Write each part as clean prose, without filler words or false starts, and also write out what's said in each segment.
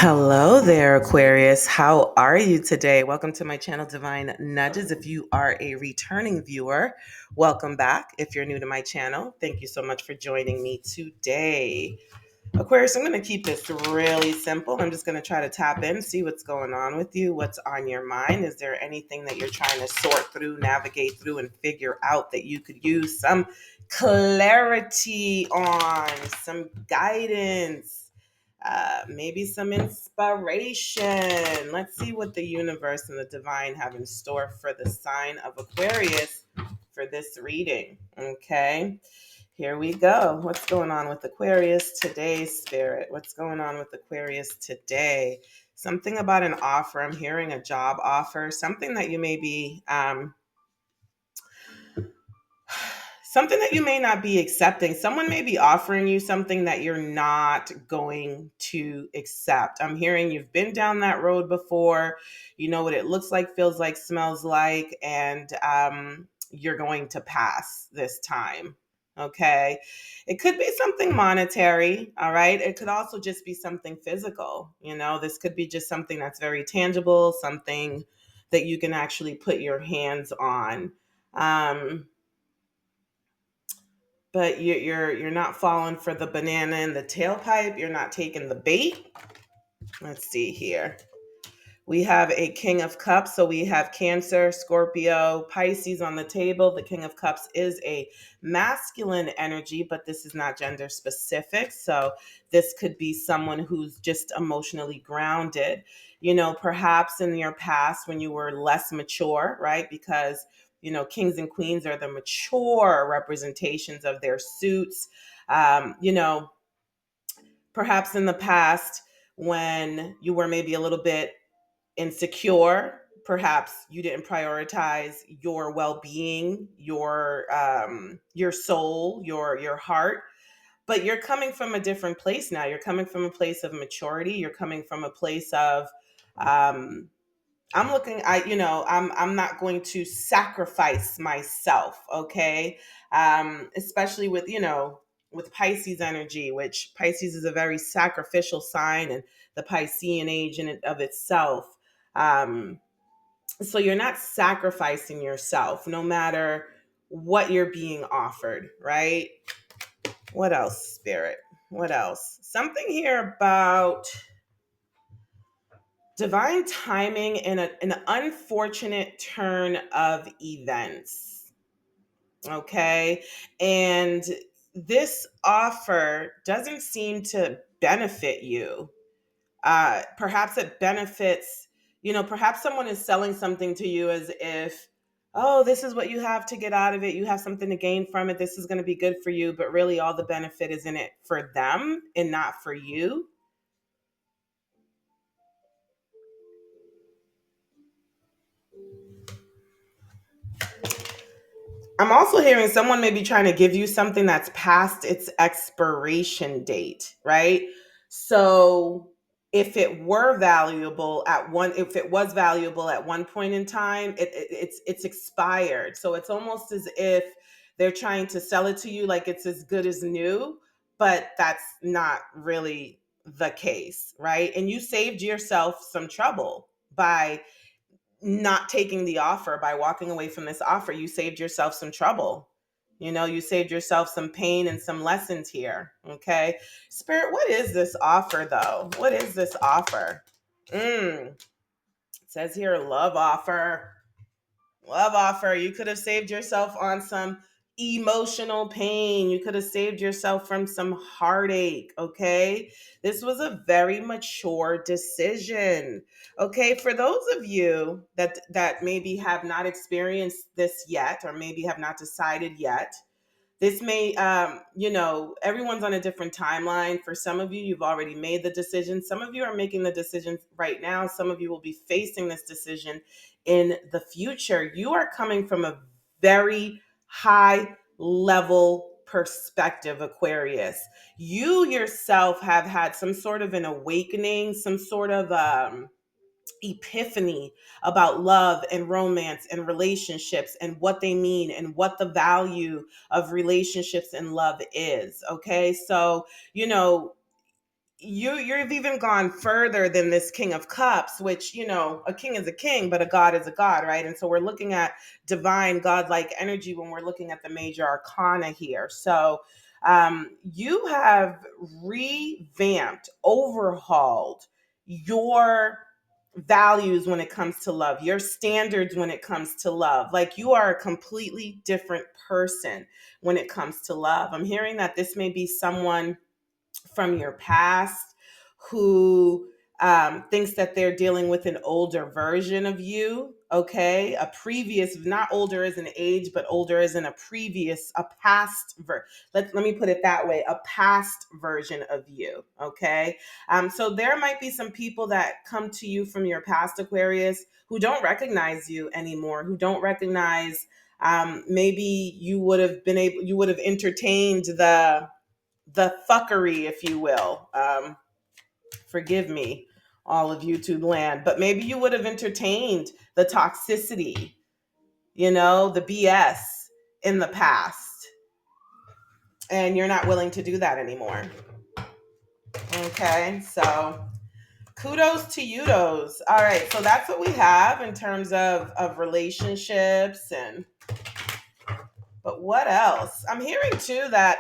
Hello there, Aquarius. How are you today? Welcome to my channel, Divine Nudges. If you are a returning viewer, welcome back. If you're new to my channel, thank you so much for joining me today. Aquarius, I'm going to keep this really simple. I'm just going to try to tap in, see what's going on with you, what's on your mind. Is there anything that you're trying to sort through, navigate through, and figure out that you could use some clarity on, some guidance? Maybe some inspiration. Let's see what the universe and the divine have in store for the sign of Aquarius for this reading. Okay, here we go. What's going on with Aquarius today, Spirit? What's going on with Aquarius today? Something about an offer. I'm hearing a job offer, something that you may be something that you may not be accepting. Someone may be offering you something that you're not going to accept. I'm hearing you've been down that road before. You know what it looks like, feels like, smells like, and you're going to pass this time. Okay. It could be something monetary. All right. It could also just be something physical. You know, this could be just something that's very tangible, something that you can actually put your hands on. But you're not falling for the banana in the tailpipe. You're not taking the bait. Let's see here. We have a King of Cups. So we have Cancer, Scorpio, Pisces on the table. The King of Cups is a masculine energy, but this is not gender specific. So this could be someone who's just emotionally grounded. You know, perhaps in your past when you were less mature, right? Because kings and queens are the mature representations of their suits. You know, perhaps in the past when you were maybe a little bit insecure, perhaps you didn't prioritize your well-being, your soul, your heart, but you're coming from a different place now. You're coming from a place of maturity. You're coming from a place of I'm not going to sacrifice myself, okay? Especially with Pisces energy, which Pisces is a very sacrificial sign, and the Piscean age in and of itself. Um, so you're not sacrificing yourself no matter what you're being offered, right? What else, Spirit? What else? Something here about divine timing and an unfortunate turn of events. Okay. And this offer doesn't seem to benefit you. Perhaps it benefits, perhaps someone is selling something to you as if, oh, this is what you have to get out of it. You have something to gain from it. This is going to be good for you. But really, all the benefit is in it for them and not for you. I'm also hearing someone may be trying to give you something that's past its expiration date, right? So if it was valuable at one point in time, it's expired. So it's almost as if they're trying to sell it to you like it's as good as new, but that's not really the case, right? And you saved yourself some trouble by not taking the offer, by walking away from this offer. You saved yourself some trouble. You saved yourself some pain and some lessons here. Okay. Spirit, what is this offer though? What is this offer? It says here, love offer. Love offer. You could have saved yourself on some emotional pain. You could have saved yourself from some heartache. Okay. This was a very mature decision. Okay. For those of you that maybe have not experienced this yet, or maybe have not decided yet, this may, everyone's on a different timeline. For some of you, you've already made the decision. Some of you are making the decision right now. Some of you will be facing this decision in the future. You are coming from a very high level perspective, Aquarius. You yourself have had some sort of an awakening, some sort of epiphany about love and romance and relationships and what they mean and what the value of relationships and love is. Okay. So, you know, you've even gone further than this King of Cups, which, you know, a king is a king, but a god is a god, right? And so we're looking at divine godlike energy when we're looking at the major arcana here. So you have revamped, overhauled your values when it comes to love, your standards when it comes to love. Like, you are a completely different person when it comes to love. I'm hearing that this may be someone from your past who thinks that they're dealing with an older version of you. Okay, a previous, not older as an age, but older as in a past let me put it that way, a past version of you. Okay, so there might be some people that come to you from your past, Aquarius, who don't recognize you anymore, who don't recognize, maybe you would have entertained the fuckery, if you will. Forgive me, all of YouTube land, but maybe you would have entertained the toxicity, you know, the BS in the past, and you're not willing to do that anymore. Okay, so kudos to you, those. All right, so that's what we have in terms of relationships. And but what else? I'm hearing too that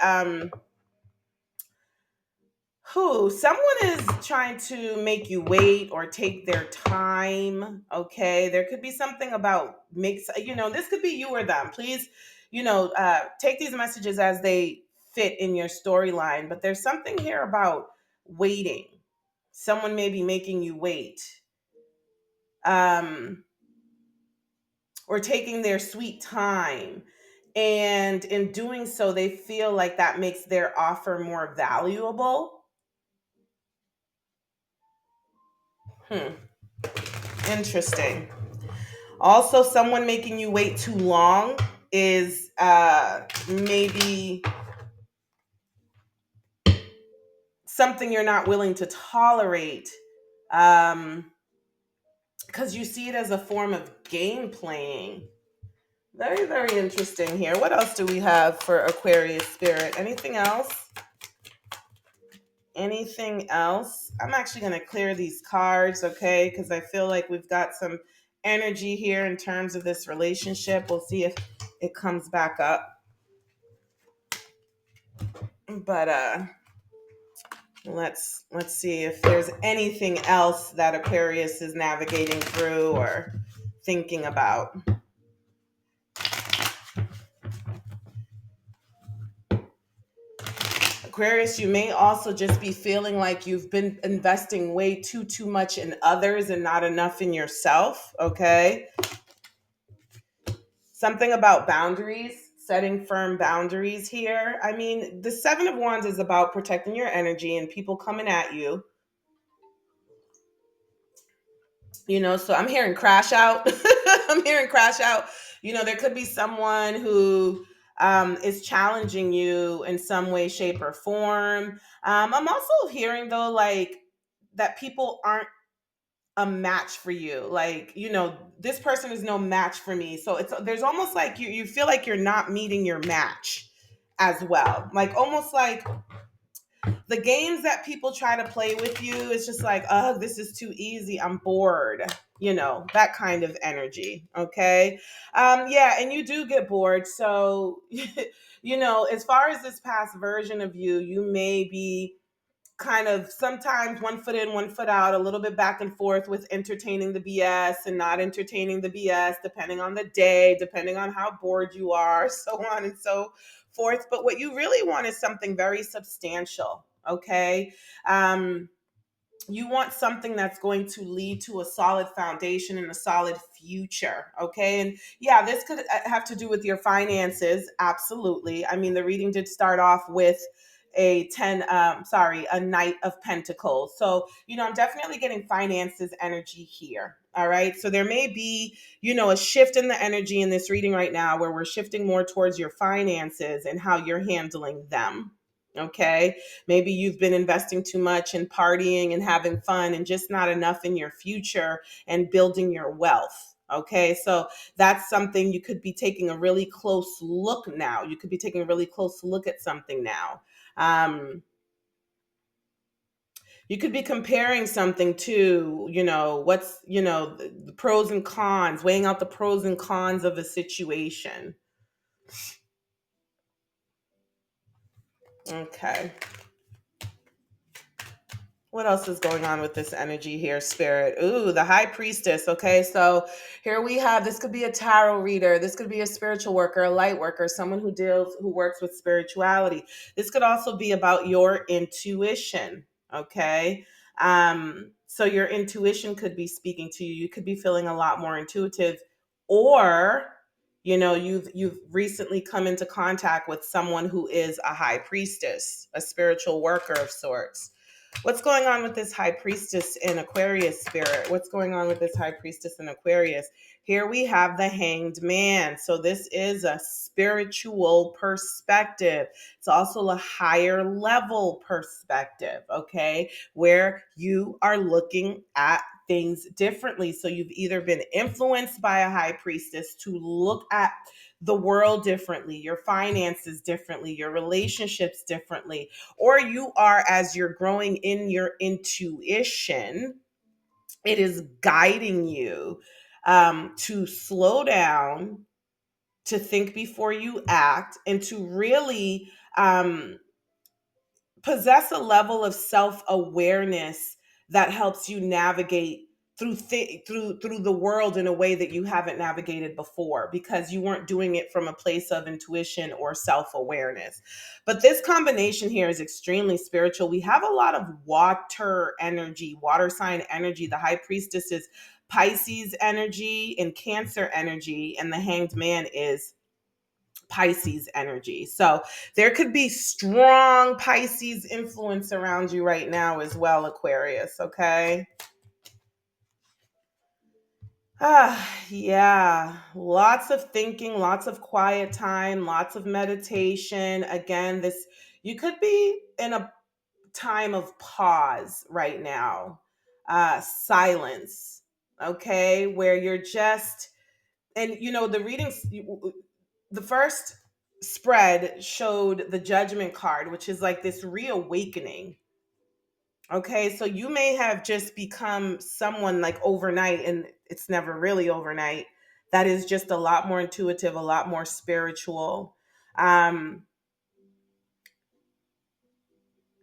someone is trying to make you wait or take their time. Okay, there could be something about makes, you know, this could be you or them. Please, you know, take these messages as they fit in your storyline, but there's something here about waiting. Someone may be making you wait, um or taking their sweet time, and in doing so they feel like that makes their offer more valuable. Hmm. Interesting. Also, someone making you wait too long is maybe something you're not willing to tolerate, um, because you see it as a form of game playing. Very, very interesting here. What else do we have for Aquarius spirit? Anything else? Anything else? I'm actually going to clear these cards, okay? Because I feel like we've got some energy here in terms of this relationship. We'll see if it comes back up. But let's see if there's anything else that Aquarius is navigating through or thinking about. Aquarius, you may also just be feeling like you've been investing way too much in others and not enough in yourself, okay? Something about boundaries, setting firm boundaries here. I mean, the 7 of Wands is about protecting your energy and people coming at you. You know, so I'm hearing crash out. I'm hearing crash out. You know, there could be someone who is challenging you in some way, shape, or form. I'm also hearing, though, like, that people aren't a match for you. Like, you know, this person is no match for me. So it's, there's almost like you feel like you're not meeting your match as well. Like, almost like the games that people try to play with you, it's just like, oh, this is too easy, I'm bored, you know, that kind of energy. Okay. Yeah, and you do get bored. So you know, as far as this past version of you, you may be kind of sometimes one foot in, one foot out, a little bit back and forth with entertaining the BS and not entertaining the BS, depending on the day, depending on how bored you are, so on and so forth. But what you really want is something very substantial. Okay. You want something that's going to lead to a solid foundation and a solid future. Okay. And yeah, this could have to do with your finances. Absolutely. I mean, the reading did start off with a Knight of Pentacles. So, you know, I'm definitely getting finances energy here. All right. So there may be, a shift in the energy in this reading right now where we're shifting more towards your finances and how you're handling them. Okay. Maybe you've been investing too much in partying and having fun and just not enough in your future and building your wealth. Okay. So that's something you could be taking a really close look now. You could be taking a really close look at something now. You could be comparing something to, what's, the pros and cons, weighing out the pros and cons of a situation. Okay. What else is going on with this energy here, Spirit? Ooh, the High Priestess. Okay, so here we have, this could be a tarot reader. This could be a spiritual worker, a light worker, someone who works with spirituality. This could also be about your intuition. Okay. So your intuition could be speaking to you. You could be feeling a lot more intuitive, or you've recently come into contact with someone who is a high priestess, a spiritual worker of sorts. What's going on with this high priestess in Aquarius, Spirit? What's going on with this high priestess in Aquarius? Here we have the Hanged Man. So this is a spiritual perspective. It's also a higher level perspective, okay? Where you are looking at things differently. So you've either been influenced by a high priestess to look at the world differently, your finances differently, your relationships differently, or you are, as you're growing in your intuition, it is guiding you to slow down, to think before you act, and to really possess a level of self-awareness that helps you navigate through the world in a way that you haven't navigated before, because you weren't doing it from a place of intuition or self-awareness. But this combination here is extremely spiritual. We have a lot of water energy, water sign energy. The high priestess is Pisces energy and Cancer energy, and the Hanged Man is Pisces energy. So there could be strong Pisces influence around you right now as well, Aquarius, okay? Yeah, lots of thinking, lots of quiet time, lots of meditation. Again, this, you could be in a time of pause right now, silence, okay, where you're just, and the readings, the first spread showed the Judgment card, which is like this reawakening. Okay, so you may have just become someone like overnight, and it's never really overnight, that is just a lot more intuitive, a lot more spiritual. Um,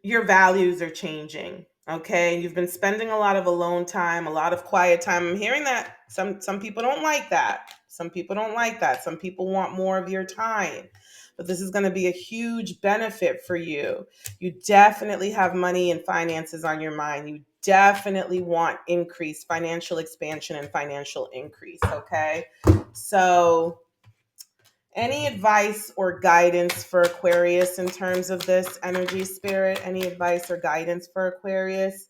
your values are changing. Okay, you've been spending a lot of alone time, a lot of quiet time. I'm hearing that some people don't like that. Some people don't like that. Some people want more of your time. But this is going to be a huge benefit for you. You definitely have money and finances on your mind. You definitely want increase, financial expansion and financial increase, okay? So any advice or guidance for Aquarius in terms of this energy, Spirit? Any advice or guidance for Aquarius?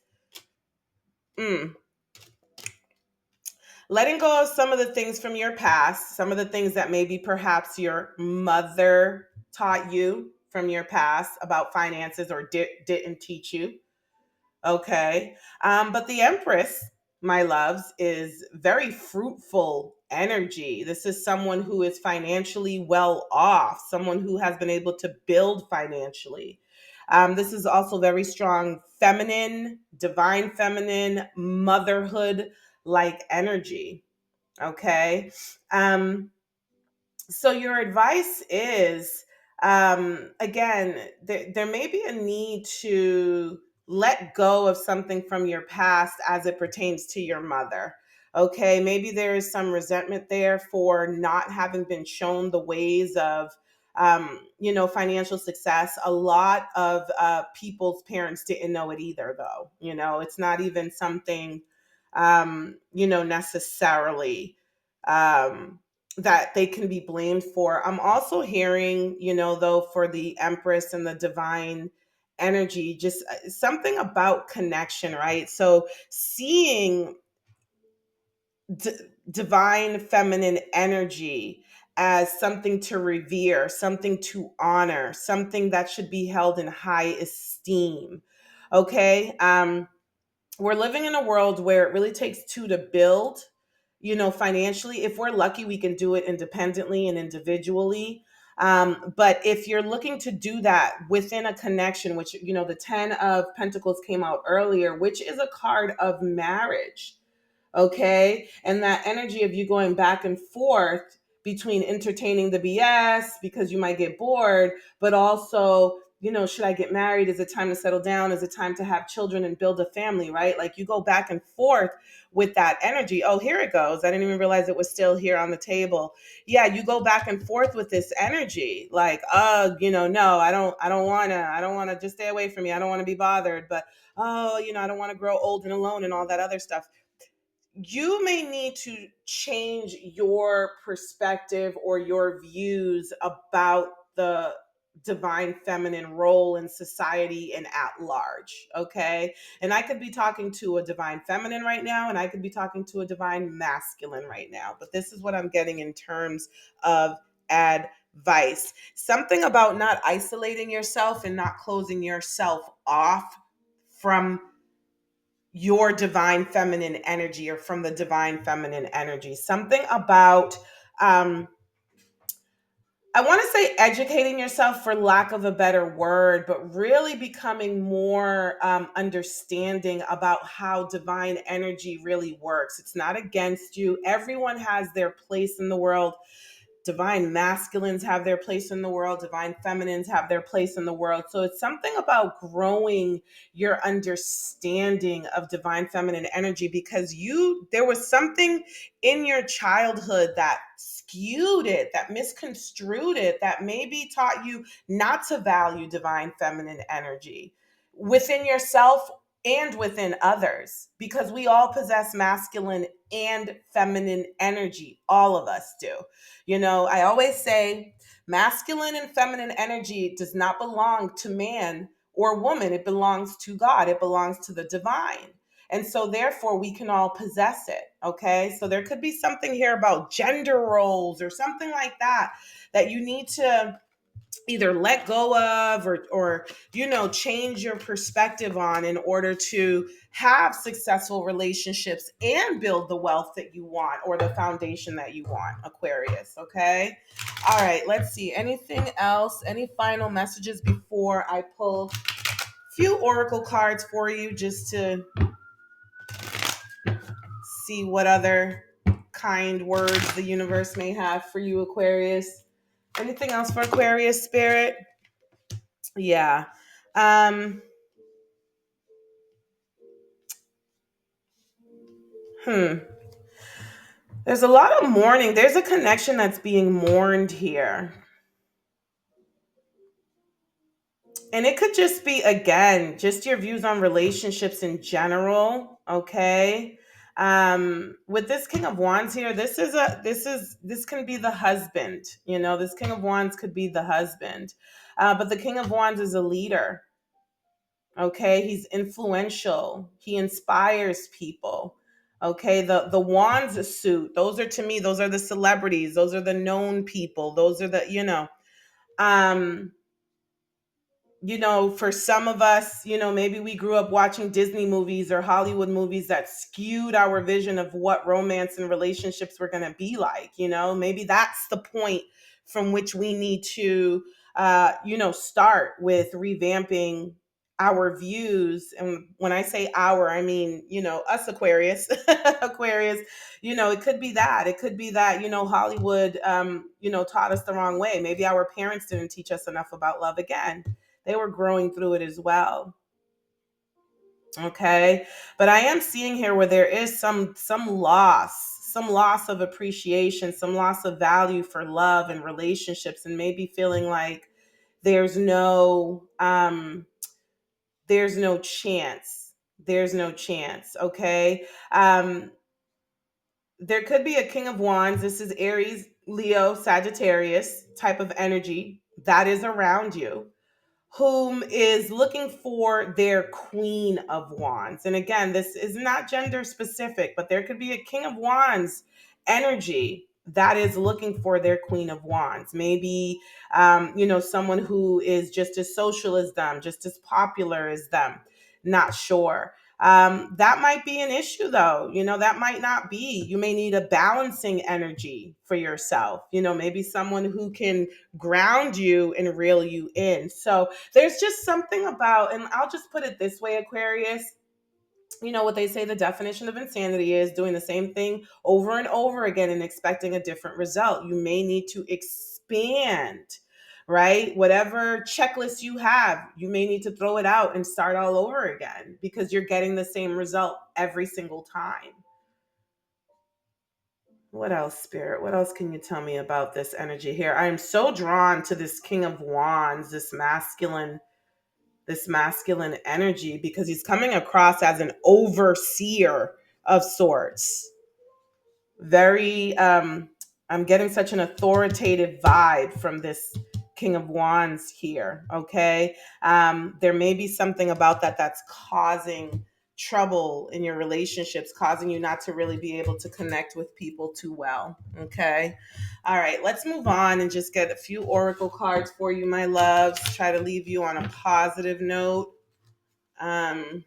Mm. Letting go of some of the things from your past, some of the things that maybe perhaps your mother taught you from your past about finances, or didn't teach you. Okay. But the Empress, my loves, is very fruitful energy. This is someone who is financially well off, someone who has been able to build financially. This is also very strong feminine, divine feminine, motherhood like energy. Okay. Um, so your advice is, again, there may be a need to let go of something from your past as it pertains to your mother. Okay, maybe there is some resentment there for not having been shown the ways of financial success. A lot of people's parents didn't know it either, though. It's not even something necessarily um that they can be blamed for. I'm also hearing, though, for the Empress and the divine energy, just something about connection, right? So seeing d- divine feminine energy as something to revere, something to honor, something that should be held in high esteem. Okay? We're living in a world where it really takes two to build, financially. If we're lucky, we can do it independently and individually. But if you're looking to do that within a connection, which, the 10 of Pentacles came out earlier, which is a card of marriage. Okay. And that energy of you going back and forth between entertaining the BS because you might get bored, but also, should I get married? Is it time to settle down? Is it time to have children and build a family, right? Like you go back and forth with that energy. Oh, here it goes. I didn't even realize it was still here on the table. Yeah, you go back and forth with this energy. Like, no, I don't wanna just stay away from me. I don't want to be bothered. But I don't want to grow old and alone and all that other stuff. You may need to change your perspective or your views about the divine feminine role in society and at large. Okay. And I could be talking to a divine feminine right now, and I could be talking to a divine masculine right now. But this is what I'm getting in terms of advice. Something about not isolating yourself and not closing yourself off from your divine feminine energy, or from the divine feminine energy. Something about, I want to say educating yourself, for lack of a better word, but really becoming more understanding about how divine energy really works. It's not against you. Everyone has their place in the world. Divine masculines have their place in the world, divine feminines have their place in the world. So it's something about growing your understanding of divine feminine energy, because there was something in your childhood that skewed it, that misconstrued it, that maybe taught you not to value divine feminine energy within yourself and within others, because we all possess masculine and feminine energy. All of us do. I always say masculine and feminine energy does not belong to man or woman. It belongs to God, it belongs to the divine. And so, therefore, we can all possess it. Okay. So, there could be something here about gender roles or something like that that you need to either let go of, or change your perspective on, in order to have successful relationships and build the wealth that you want, or the foundation that you want, Aquarius. Okay. All right, let's see, anything else, any final messages before I pull a few oracle cards for you, just to see what other kind words the universe may have for you, Aquarius. Anything else for Aquarius spirit? Yeah. Um, hmm. There's a lot of mourning. There's a connection that's being mourned here. And it could just be, again, just your views on relationships in general. Okay. With this King of Wands here, this can be the husband. This King of Wands could be the husband. But the King of Wands is a leader. Okay, he's influential, he inspires people. Okay, the wands suit, those are, to me, those are the celebrities, those are the known people, those are the, um for some of us, maybe we grew up watching Disney movies or Hollywood movies that skewed our vision of what romance and relationships were going to be like. Maybe that's the point from which we need to, start with revamping our views. And when I say our, I mean, us, Aquarius, Aquarius. It could be that. It could be that, Hollywood, taught us the wrong way. Maybe our parents didn't teach us enough about love. Again, they were growing through it as well. Okay. But I am seeing here where there is some loss of appreciation, some loss of value for love and relationships, and maybe feeling like there's no there's no chance. There's no chance. Okay. There could be a King of Wands. This is Aries, Leo, Sagittarius type of energy that is around you. whom is looking for their Queen of Wands. And again, this is not gender specific, but there could be a King of Wands energy that is looking for their Queen of Wands. Maybe, someone who is just as social as them, just as popular as them. Not sure. That might be an issue, though. That might not be. You may need a balancing energy for yourself. Maybe someone who can ground you and reel you in. So there's just something about, and I'll just put it this way, Aquarius. What they say the definition of insanity is doing the same thing over and over again and expecting a different result. You may need to expand, right? Whatever checklist you have, you may need to throw it out and start all over again because you're getting the same result every single time. What else, Spirit? What else can you tell me about this energy here? I am so drawn to this King of Wands, this masculine energy, because he's coming across as an overseer of sorts. Very I'm getting such an authoritative vibe from this King of Wands here. Okay. There may be something about that's causing trouble in your relationships, causing you not to really be able to connect with people too well. Okay. All right, let's move on and just get a few oracle cards for you, my loves. Try to leave you on a positive note. um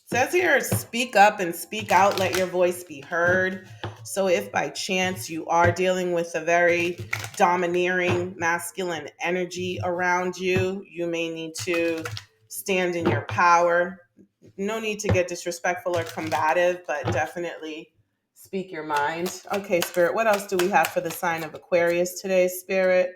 Says here, speak up and speak out, let your voice be heard. So if by chance you are dealing with a very domineering masculine energy around you, you may need to stand in your power. No need to get disrespectful or combative, but definitely speak your mind. Okay, Spirit, what else do we have for the sign of Aquarius today, Spirit?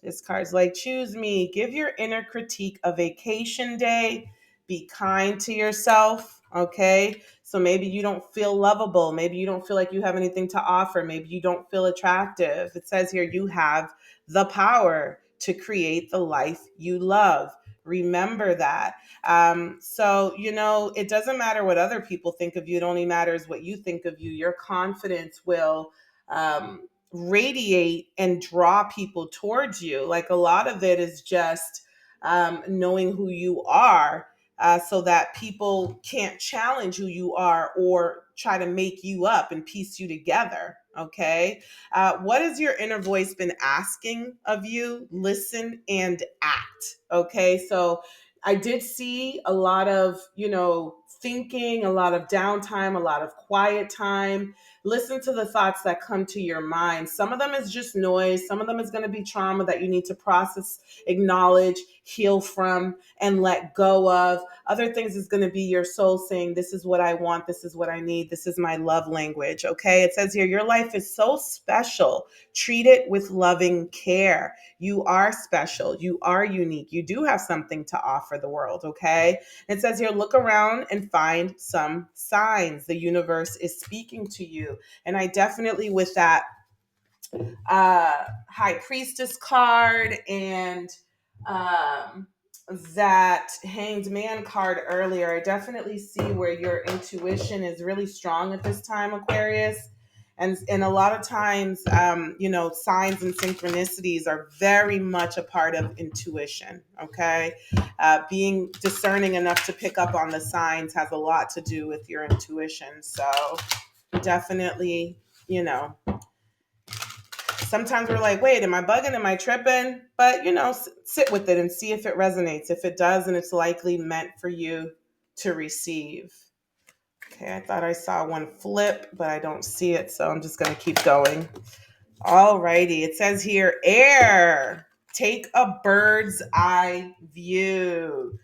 This card's like, choose me. Give your inner critique a vacation day. Be kind to yourself. Okay. So maybe you don't feel lovable. Maybe you don't feel like you have anything to offer. Maybe you don't feel attractive. It says here you have the power to create the life you love. Remember that. So it doesn't matter what other people think of you. It only matters what you think of you. Your confidence will radiate and draw people towards you. Like a lot of it is just knowing who you are, so that people can't challenge who you are or try to make you up and piece you together. Okay. What has your inner voice been asking of you? Listen and act. Okay. So I did see a lot of, thinking, a lot of downtime, a lot of quiet time. Listen to the thoughts that come to your mind. Some of them is just noise. Some of them is going to be trauma that you need to process, acknowledge, heal from, and let go of. Other things is going to be your soul saying, this is what I want. This is what I need. This is my love language. Okay. It says here, your life is so special. Treat it with loving care. You are special. You are unique. You do have something to offer the world. Okay. It says here, look around and find some signs. The universe is speaking to you. And I definitely, with that High Priestess card and that Hanged Man card earlier, I definitely see where your intuition is really strong at this time, Aquarius. And a lot of times, signs and synchronicities are very much a part of intuition. Okay. Being discerning enough to pick up on the signs has a lot to do with your intuition. So definitely, you know, sometimes we're like, wait, am I bugging? Am I tripping? But, sit with it and see if it resonates. If it does, then it's likely meant for you to receive. Okay, I thought I saw one flip, but I don't see it. So I'm just going to keep going. All righty. It says here, air. Take a bird's eye view.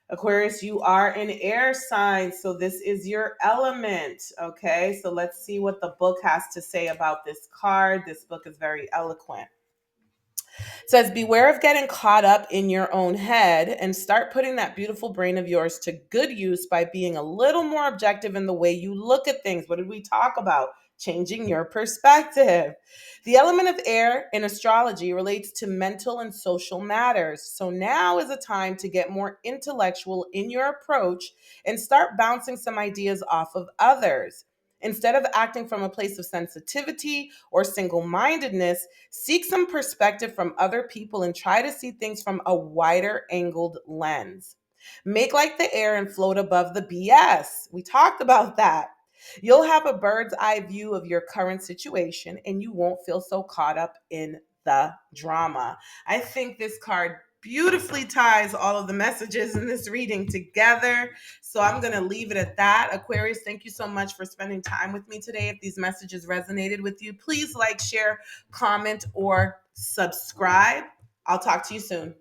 Aquarius, you are an air sign, so this is your element. Okay, so let's see what the book has to say about this card. This book is very eloquent. It says, beware of getting caught up in your own head and start putting that beautiful brain of yours to good use by being a little more objective in the way you look at things. What did we talk about? Changing your perspective. The element of air in astrology relates to mental and social matters. So now is a time to get more intellectual in your approach and start bouncing some ideas off of others. Instead of acting from a place of sensitivity or single mindedness, seek some perspective from other people and try to see things from a wider angled lens. Make like the air and float above the BS. We talked about that. You'll have a bird's eye view of your current situation and you won't feel so caught up in the drama. I think this card beautifully ties all of the messages in this reading together. So I'm going to leave it at that. Aquarius, thank you so much for spending time with me today. If these messages resonated with you, please like, share, comment, or subscribe. I'll talk to you soon.